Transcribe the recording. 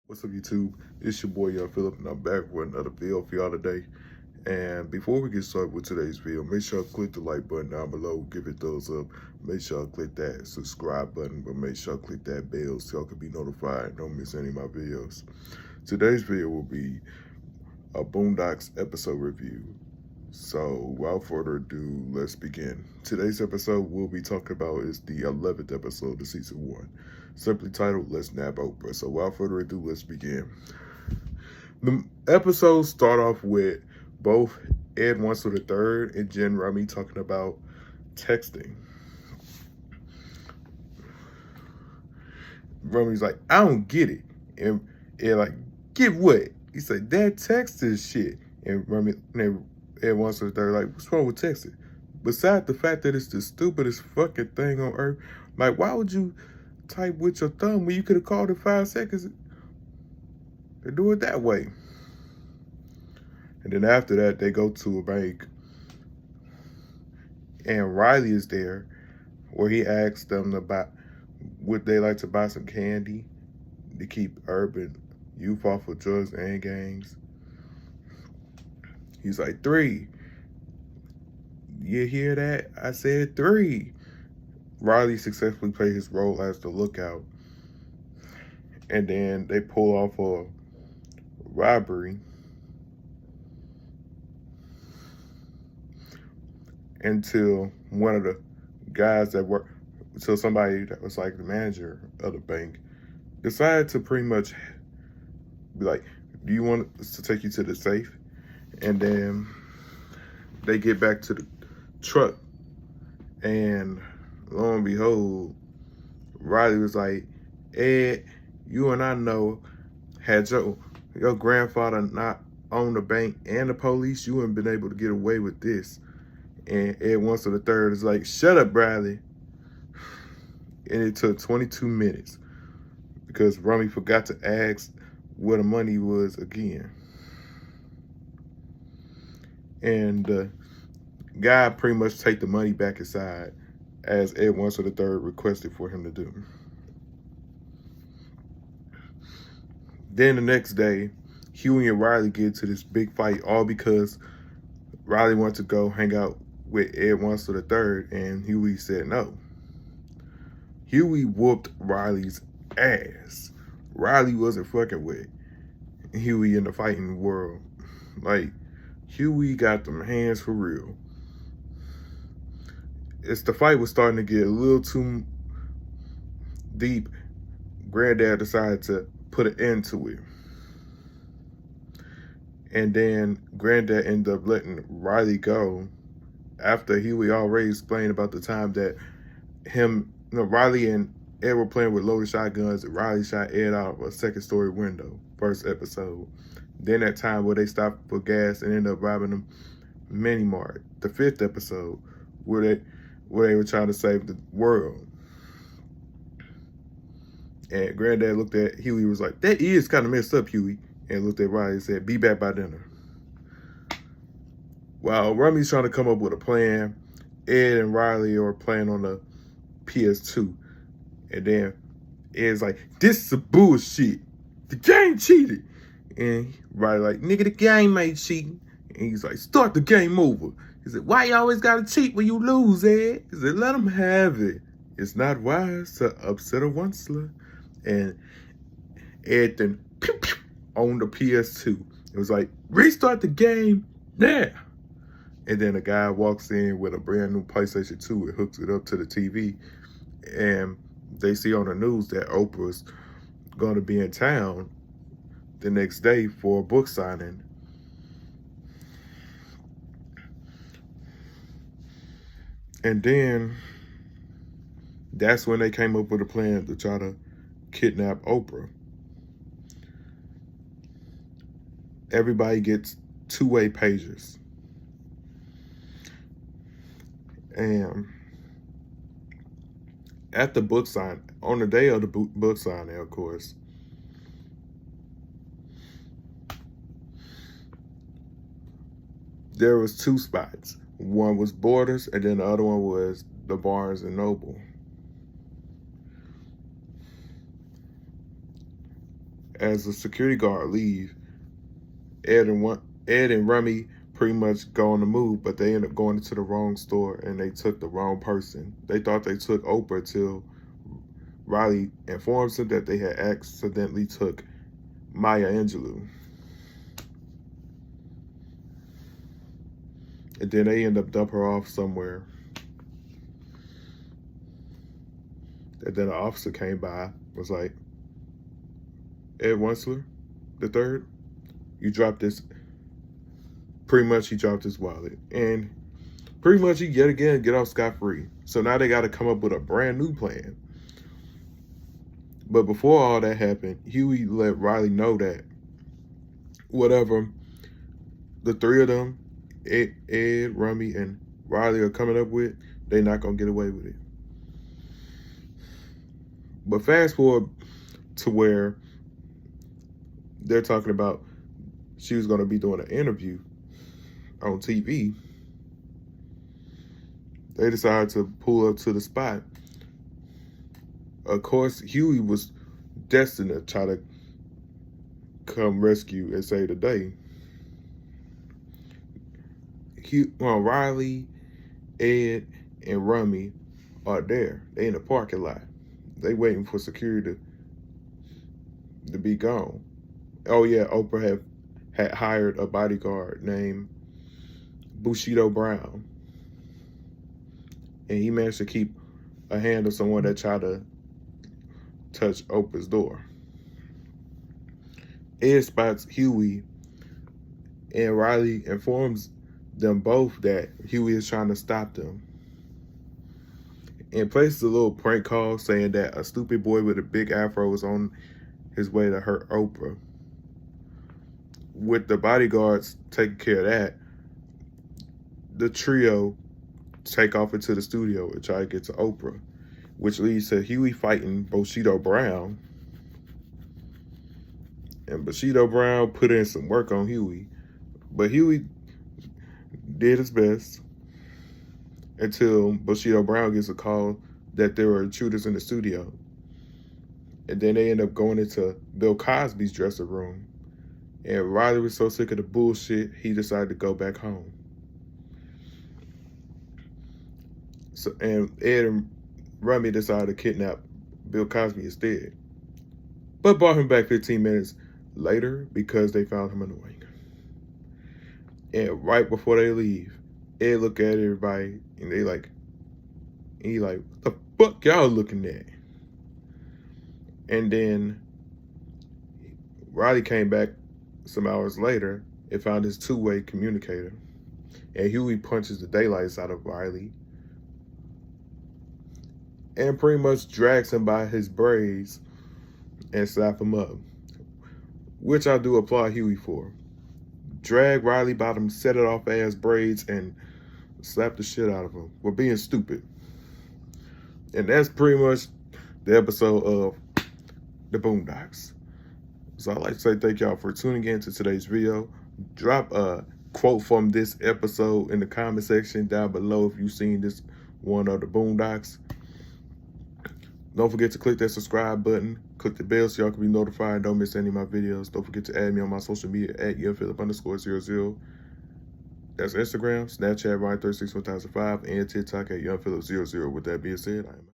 What's up, YouTube? It's your boy, Young Phillip, and I'm back with another video for y'all today. And before we get started with today's video, make sure you click the like button down below, give it a thumbs up. Make sure you click that subscribe button, but make sure you click that bell so y'all can be notified and don't miss any of my videos. Today's video will be a Boondocks episode review. So without further ado, let's begin. Today's episode we'll be talking about is the 11th episode of season 1, simply titled Let's Nab Oprah. So without further ado, let's begin. The episodes start off with both Ed Winslow III and Jen Rummy talking about texting. Rummy's like, I don't get it. And Ed like, get what? He said, that text is shit. And Rummy, Ed Winslow III like, what's wrong with texting? Besides the fact that it's the stupidest fucking thing on earth, like, why would you type with your thumb when you could have called in 5 seconds and do it that way? And then after that, they go to a bank, and Riley is there, where he asks them about would they like to buy some candy to keep urban youth off of drugs and gangs. He's like, 3. You hear that? I said 3. Riley successfully played his role as the lookout. And then they pull off a robbery. Until one of the guys that work, until somebody that was like the manager of the bank decided to pretty much be like, do you want us to take you to the safe? And then they get back to the truck, and lo and behold, Riley was like, Ed, you and I know, had your grandfather not owned the bank and the police, you wouldn't been able to get away with this. And Ed Winslow III is like, shut up, Bradley. And it took 22 minutes because Rummy forgot to ask where the money was again. And the guy pretty much take the money back inside, as Ed Winslow III requested for him to do. Then the next day, Huey and Riley get into this big fight, all because Riley wanted to go hang out with Ed Winslow III, and Huey said no. Huey whooped Riley's ass. Riley wasn't fucking with Huey in the fighting world. Like, Huey got them hands for real. As the fight was starting to get a little too deep, Granddad decided to put an end to it. And then Granddad ended up letting Riley go after Huey already explained about the time that Riley and Ed were playing with loaded shotguns, and Riley shot Ed out of a second-story window, first episode. Then that time where they stopped for gas and ended up robbing them mini mart, the 5th episode, where they were trying to save the world. And Granddad looked at Huey and was like, that is kind of messed up, Huey. And looked at Riley and said, be back by dinner. While Rummy's trying to come up with a plan, Ed and Riley are playing on the PS2. And then Ed's like, this is some bullshit. The game cheated. And Riley like, nigga, the game ain't cheating. And he's like, start the game over. He said, why you always gotta cheat when you lose, Ed? He said, let him have it. It's not wise to upset a Winslow. And Ed then pew, pew, on the PS2. It was like, restart the game now. And then a guy walks in with a brand new PlayStation 2 and hooks it up to the TV. And they see on the news that Oprah's going to be in town the next day for a book signing. And then that's when they came up with a plan to try to kidnap Oprah. Everybody gets 2-way pagers. And at the book sign, on the day of the book signing, of course, there was 2 spots. One was Borders, and then the other one was the Barnes and Noble. As the security guard leave, Ed and Rummy pretty much go on the move, but they end up going into the wrong store and they took the wrong person. They thought they took Oprah till Riley informs them that they had accidentally took Maya Angelou. And then they end up dumping her off somewhere. And then an officer came by, was like, Ed Wensler, the third, you dropped this. Pretty much he dropped his wallet. And pretty much he yet again get off scot-free. So now they got to come up with a brand new plan. But before all that happened, Huey let Riley know that whatever the three of them, Ed, Rummy, and Riley are coming up with, they're not going to get away with it. But fast forward to where they're talking about she was going to be doing an interview on TV. They decided to pull up to the spot. Of course, Huey was destined to try to come rescue and save the day. Riley, Ed, and Rummy are there. They in the parking lot. They waiting for security to be gone. Oh yeah, Oprah had hired a bodyguard named Bushido Brown. And he managed to keep a hand on someone that tried to touch Oprah's door. Ed spots Huey, and Riley informs them both that Huey is trying to stop them. And places a little prank call saying that a stupid boy with a big afro is on his way to hurt Oprah. With the bodyguards taking care of that, the trio take off into the studio and try to get to Oprah, which leads to Huey fighting Bushido Brown. And Bushido Brown put in some work on Huey, but Huey did his best until Bushido Brown gets a call that there were intruders in the studio. And then they end up going into Bill Cosby's dressing room. And Riley was so sick of the bullshit, he decided to go back home. And Ed and Rummy decided to kidnap Bill Cosby instead, but brought him back 15 minutes later because they found him annoying. And right before they leave, Ed look at everybody and he like, what the fuck y'all looking at? And then Riley came back some hours later and found his two-way communicator. And Huey punches the daylights out of Riley and pretty much drags him by his braids and slap him up, which I do applaud Huey for. Drag Riley by them set it off ass braids and slap the shit out of him for being stupid. And that's pretty much the episode of the Boondocks. So I'd like to say thank y'all for tuning in to today's video. Drop a quote from this episode in the comment section down below if you've seen this one of the Boondocks. Don't forget to click that subscribe button. Click the bell so y'all can be notified. Don't miss any of my videos. Don't forget to add me on my social media at YoungPhilip_00. That's Instagram, Snapchat, Ryan361005, and TikTok at YoungPhilip00. With that being said, I am